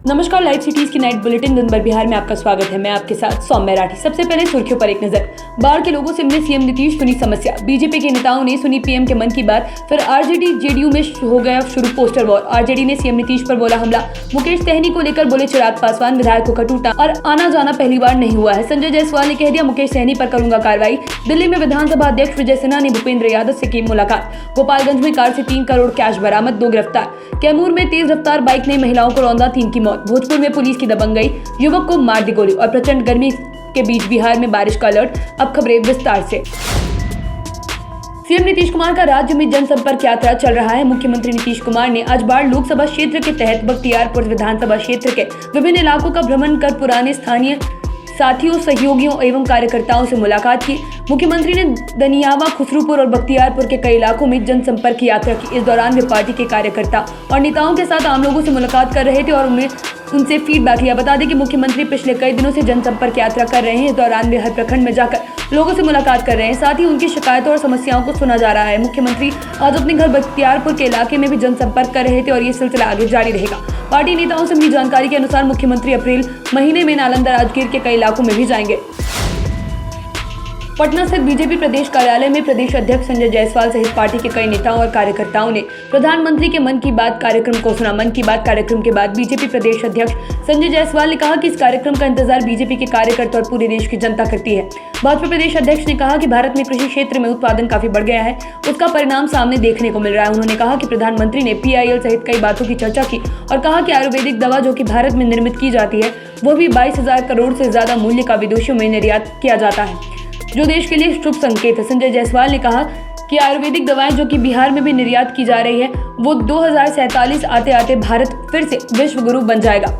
नमस्कार, live cities की night bulletin दिन भर बिहार में आपका स्वागत है। मैं आपके साथ सौम्य राठी। सबसे पहले सुर्खियों पर एक नजर। बाढ़ के लोगों से मिले सीएम नीतीश, सुनी समस्या। बीजेपी के नेताओं ने सुनी पीएम के मन की बात। फिर आरजेडी जेडीयू में हो गया शुरू पोस्टर वॉर। आरजेडी ने सीएम नीतीश पर बोला हमला। मुकेश सहनी को लेकर बोले चिराग पासवान, विधायक को कटूटा और आना जाना पहली बार नहीं हुआ है। संजय जायसवाल ने कह दिया मुकेश सहनी पर करूंगा कार्रवाई। दिल्ली में विधानसभा अध्यक्ष विजय सिन्हा ने भूपेंद्र यादव से की मुलाकात। गोपालगंज में कार से 3 करोड़ कैश बरामद, 2 गिरफ्तार। कैमूर में तेज रफ्तार बाइक ने महिलाओं को रौंदा, 3 की मौत। भोजपुर में पुलिस की दबंगई, युवक को मार दी गोली। और प्रचंड गर्मी के बीच बिहार में बारिश का अलर्ट। अब खबरें विस्तार से। सीएम नीतीश कुमार का राज्य में जनसंपर्क यात्रा चल रहा है। मुख्यमंत्री नीतीश कुमार ने आज बाढ़ लोकसभा क्षेत्र के तहत बख्तियारपुर विधानसभा क्षेत्र के विभिन्न इलाकों का भ्रमण कर पुराने स्थानीय साथियों, सहयोगियों एवं कार्यकर्ताओं से मुलाकात की। मुख्यमंत्री ने दनियावा, खुसरूपुर और बख्तियारपुर के कई इलाकों में जनसंपर्क यात्रा की। इस दौरान वे पार्टी के कार्यकर्ता और नेताओं के साथ आम लोगों से मुलाकात कर रहे थे और उनसे फीडबैक लिया। बता दें कि मुख्यमंत्री पिछले कई दिनों से जनसंपर्क यात्रा कर रहे हैं। इस दौरान वे हर प्रखंड में जाकर लोगों से मुलाकात कर रहे हैं, साथ ही उनकी शिकायतों और समस्याओं को सुना जा रहा है। मुख्यमंत्री आज अपने घर बख्तियारपुर के इलाके में भी जनसंपर्क कर रहे थे और ये सिलसिला आगे जारी रहेगा। पार्टी नेताओं से मिली जानकारी के अनुसार मुख्यमंत्री अप्रैल महीने में नालंदा, राजगीर के कई इलाकों में भी जाएंगे। पटना स्थित बीजेपी प्रदेश कार्यालय में प्रदेश अध्यक्ष संजय जायसवाल सहित पार्टी के कई नेताओं और कार्यकर्ताओं ने प्रधानमंत्री के मन की बात कार्यक्रम को सुना। मन की बात कार्यक्रम के बाद बीजेपी प्रदेश अध्यक्ष संजय जायसवाल ने कहा कि इस कार्यक्रम का इंतजार बीजेपी के कार्यकर्ता और पूरे देश की जनता करती है। भाजपा प्रदेश अध्यक्ष ने कहा कि भारत में कृषि क्षेत्र में उत्पादन काफी बढ़ गया है, उसका परिणाम सामने देखने को मिल रहा है। उन्होंने कहा कि प्रधानमंत्री ने PIL सहित कई बातों की चर्चा की और कहा कि आयुर्वेदिक दवा जो कि भारत में निर्मित की जाती है वो भी 22,000 करोड़ से ज्यादा मूल्य का विदेशों में निर्यात किया जाता है, जो देश के लिए शुभ संकेत है। संजय जायसवाल ने कहा कि आयुर्वेदिक दवाएं जो कि बिहार में भी निर्यात की जा रही है वो 2047 आते आते भारत फिर से विश्व गुरु बन जाएगा।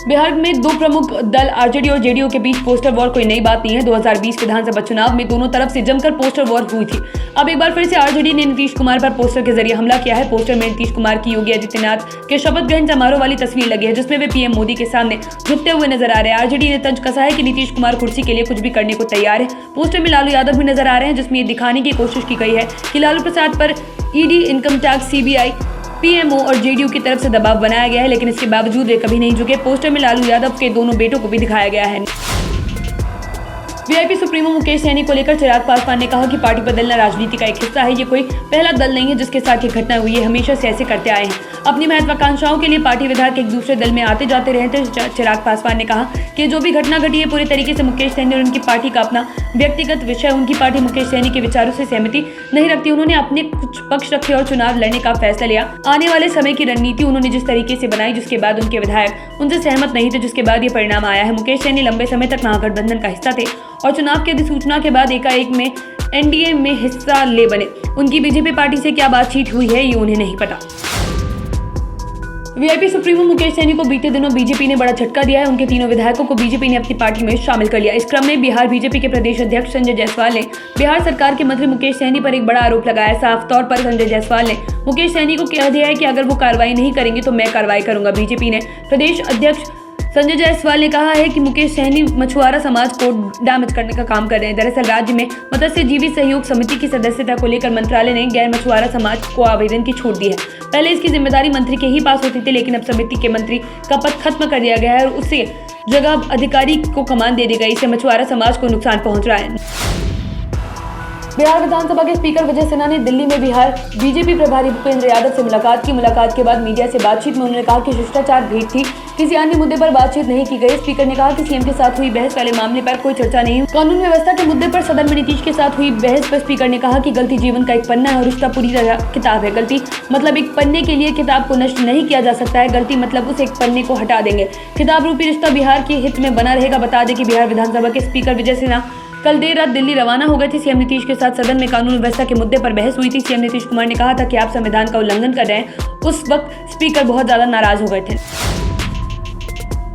बिहार में 2 प्रमुख दल आरजेडी और जेडीयू के बीच पोस्टर वॉर कोई नई बात नहीं है। 2020 विधानसभा चुनाव में दोनों तरफ से जमकर पोस्टर वॉर हुई थी। अब एक बार फिर से आरजेडी ने नीतीश कुमार पर पोस्टर के जरिए हमला किया है। पोस्टर में नीतीश कुमार की योगी आदित्यनाथ के शपथ ग्रहण समारोह वाली तस्वीर लगी है, जिसमें वे पीएम मोदी के सामने झुकते हुए नजर आ रहे हैं। आरजेडी ने तंज कसा है कि नीतीश कुमार कुर्सी के लिए कुछ भी करने को तैयार है। पोस्टर में लालू यादव भी नजर आ रहे हैं, जिसमें ये दिखाने की कोशिश की गई है कि लालू प्रसाद पर ED, income tax, CBI, PMO और जेडीयू की तरफ से दबाव बनाया गया है, लेकिन इसके बावजूद वे कभी नहीं झुके। पोस्टर में लालू यादव के दोनों बेटों को भी दिखाया गया है। वीआईपी सुप्रीमो मुकेश सहनी को लेकर चिराग पासवान ने कहा कि पार्टी बदलना राजनीति का एक हिस्सा है। ये कोई पहला दल नहीं है जिसके साथ ये घटना हुई है, हमेशा से ऐसे करते आए हैं। अपनी महत्वाकांक्षाओं के लिए पार्टी विधायक एक दूसरे दल में आते जाते रहे थे। चिराग पासवान ने कहा कि जो भी घटना घटी है पूरी तरीके से मुकेश सहनी और उनकी पार्टी का अपना व्यक्तिगत विषय। उनकी पार्टी मुकेश सहनी के विचारों से सहमति नहीं रखती। उन्होंने अपने कुछ पक्ष रखे और चुनाव लड़ने का फैसला लिया। आने वाले समय की रणनीति उन्होंने जिस तरीके से बनाई, जिसके बाद उनके विधायक उनसे सहमत नहीं थे, जिसके बाद ये परिणाम आया है। मुकेश सहनी लंबे समय तक महागठबंधन का हिस्सा थे और चुनाव की अधिसूचना के बाद एकाएक में NDA में हिस्सा ले बने। उनकी बीजेपी पार्टी से क्या बातचीत हुई है ये उन्हें नहीं पता। वीआईपी सुप्रीमो मुकेश सहनी को बीते दिनों बीजेपी ने बड़ा झटका दिया है। उनके 3 विधायकों को बीजेपी ने अपनी पार्टी में शामिल कर लिया। इस क्रम में बिहार बीजेपी के प्रदेश अध्यक्ष संजय जायसवाल ने बिहार सरकार के मंत्री मुकेश सहनी पर एक बड़ा आरोप लगाया। साफ तौर पर संजय जायसवाल ने मुकेश सहनी को कह दिया है कि अगर वो कार्रवाई नहीं करेंगे तो मैं कार्रवाई करूंगा। बीजेपी ने प्रदेश अध्यक्ष संजय जायसवाल ने कहा है कि मुकेश सहनी मछुआरा समाज को डैमेज करने का काम कर रहे हैं। दरअसल राज्य में मत्स्यजीवी सहयोग समिति की सदस्यता को लेकर मंत्रालय ने गैर मछुआरा समाज को आवेदन की छूट दी है। पहले इसकी जिम्मेदारी मंत्री के ही पास होती थी, लेकिन अब समिति के मंत्री का पद खत्म कर दिया गया है और उससे जगह अधिकारी को कमान दे दी गई। इससे मछुआरा समाज को नुकसान पहुंच रहा है। बिहार विधानसभा के स्पीकर विजय सिन्हा ने दिल्ली में बिहार बीजेपी प्रभारी भूपेंद्र यादव से मुलाकात की। मुलाकात के बाद मीडिया से बातचीत में उन्होंने कहा कि शिष्टाचार भेंट थी, किसी अन्य मुद्दे पर बातचीत नहीं की गई। स्पीकर ने कहा कि सीएम के साथ हुई बहस वाले मामले पर कोई चर्चा नहीं हुई। कानून व्यवस्था के मुद्दे पर सदन में नीतीश के साथ हुई बहस पर स्पीकर ने कहा कि गलती जीवन का एक पन्ना है और रिश्ता पूरी तरह किताब है। गलती मतलब एक पन्ने के लिए किताब को नष्ट नहीं किया जा सकता है, गलती मतलब उस एक पन्ने को हटा देंगे। किताब रूपी रिश्ता बिहार के हित में बना रहेगा। बता दें कि बिहार विधानसभा के स्पीकर विजय सिन्हा कल देर रात दिल्ली रवाना हो गए थे। सीएम नीतीश के साथ सदन में कानून व्यवस्था के मुद्दे पर बहस हुई थी। सीएम नीतीश कुमार ने कहा था कि आप संविधान का उल्लंघन कर रहे हैं। उस वक्त स्पीकर बहुत ज्यादा नाराज हो गए थे।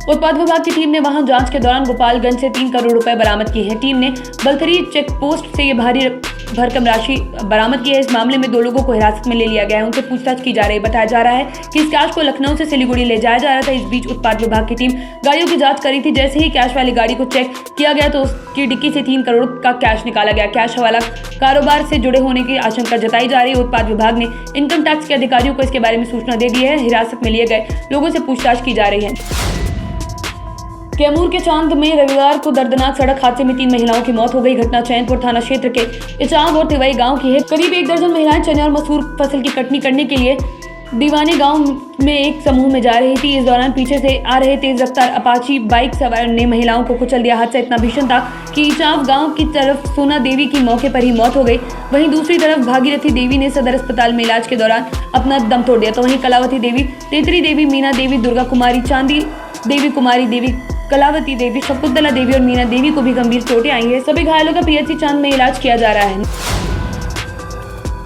उत्पाद विभाग की टीम ने वहां जांच के दौरान गोपालगंज से 3 करोड़ रुपए बरामद किए हैं। टीम ने बलथरी चेक पोस्ट से ये भारी भरकम राशि बरामद की है। इस मामले में 2 लोगों को हिरासत में ले लिया गया है, उनसे पूछताछ की जा रही है। बताया जा रहा है कि इस कैश को लखनऊ से सिलीगुड़ी ले जाया जा रहा था। इस बीच उत्पाद विभाग की टीम गाड़ियों की जांच करी थी। जैसे ही कैश वाली गाड़ी को चेक किया गया तो उसकी डिक्की से 3 करोड़ का कैश निकाला गया। कैश हवाला कारोबार से जुड़े होने की आशंका जताई जा रही है। उत्पाद विभाग ने इनकम टैक्स के अधिकारियों को इसके बारे में सूचना दे दी है। हिरासत में लिए गए लोगों से पूछताछ की जा रही है। कैमूर के चांद में रविवार को दर्दनाक सड़क हादसे में 3 महिलाओं की मौत हो गई। घटना चैनपुर थाना क्षेत्र के इचांग और तिवई गांव की है। करीब 1 दर्जन महिलाएं चने और मसूर फसल की कटनी करने के लिए दीवाने गांव में एक समूह में जा रही थी। इस दौरान पीछे से आ रहे तेज रफ्तार अपाची बाइक सवार ने महिलाओं को कुचल दिया। हादसा इतना भीषण था कि इचांग गांव की तरफ सोना देवी की मौके पर ही मौत हो गई। वहीं दूसरी तरफ भागीरथी देवी ने सदर अस्पताल में इलाज के दौरान अपना दम तोड़ दिया। तो वहीं कलावती देवी, तेतरी देवी, मीना देवी, दुर्गा कुमारी, चांदी देवी, कुमारी देवी, कलावती देवी, शकुंतला देवी और मीना देवी को भी गंभीर चोटें आई है। सभी घायलों का पीएचसी चांद में इलाज किया जा रहा है।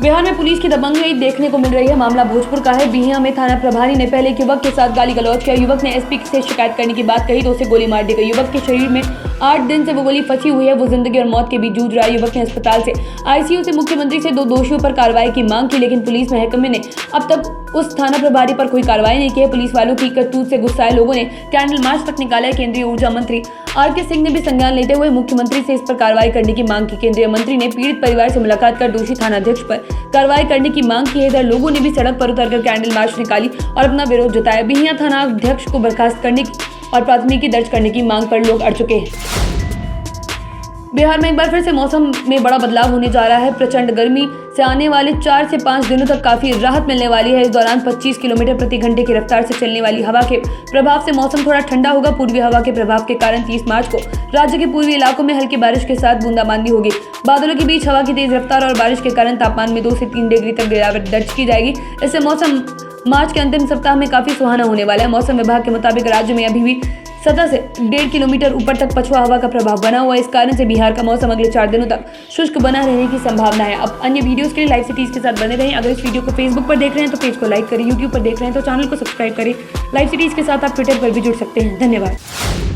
बिहार में पुलिस की दबंगई देखने को मिल रही है। मामला भोजपुर का है। बिहिया में थाना प्रभारी ने पहले एक युवक के साथ गाली गलौज किया। युवक ने एसपी से शिकायत करने की बात कही तो उसे गोली मार दी गई। युवक के शरीर में 8 दिन से वो गोली फंसी हुई है। वो जिंदगी और मौत के बीच जूझ रहा है। युवक ने अस्पताल से आईसीयू से मुख्यमंत्री से 2 दोषियों पर कार्रवाई की मांग की, लेकिन पुलिस महकमे ने अब तक उस थाना प्रभारी पर कोई कार्रवाई नहीं की है। पुलिस वालों की करतूत से गुस्साए लोगों ने कैंडल मार्च तक निकाला है। केंद्रीय ऊर्जा मंत्री आर.के. सिंह ने भी संज्ञान लेते हुए मुख्यमंत्री से इस पर कार्रवाई करने की मांग की। केंद्रीय मंत्री ने पीड़ित परिवार से मुलाकात कर दोषी थानाध्यक्ष पर कार्रवाई करने की मांग की है। इधर लोगों ने भी सड़क पर उतरकर कैंडल मार्च निकाली और अपना विरोध जताया। बिहिया थाना अध्यक्ष को बर्खास्त करने की और प्राथमिकी दर्ज करने की मांग पर लोग अड़ चुके हैं। बिहार में एक बार फिर से मौसम में बड़ा बदलाव होने जा रहा है। प्रचंड गर्मी से आने वाले 4 से 5 दिनों तक काफी राहत मिलने वाली है। इस दौरान 25 किलोमीटर प्रति घंटे की रफ्तार से चलने वाली हवा के प्रभाव से मौसम थोड़ा ठंडा होगा। पूर्वी हवा के प्रभाव के कारण 30 मार्च को राज्य के पूर्वी इलाकों में हल्की बारिश के साथ बूंदाबांदी होगी। बादलों के बीच हवा की तेज रफ्तार और बारिश के कारण तापमान में 2 से 3 डिग्री तक गिरावट दर्ज की जाएगी। इससे मौसम मार्च के अंतिम सप्ताह में काफी सुहाना होने वाला है। मौसम विभाग के मुताबिक राज्य में अभी भी सतह से 1.5 किलोमीटर ऊपर तक पछुआ हवा का प्रभाव बना हुआ है। इस कारण से बिहार का मौसम अगले 4 दिनों तक शुष्क बना रहने की संभावना है। अब अन्य वीडियोस के लिए लाइव सिटीज के साथ बने रहें। अगर इस वीडियो को फेसबुक पर देख रहे हैं तो पेज को लाइक करें, यूट्यूब पर देख रहे हैं तो चैनल को सब्सक्राइब करें। लाइव सिटीज के साथ आप ट्विटर पर भी जुड़ सकते हैं। धन्यवाद।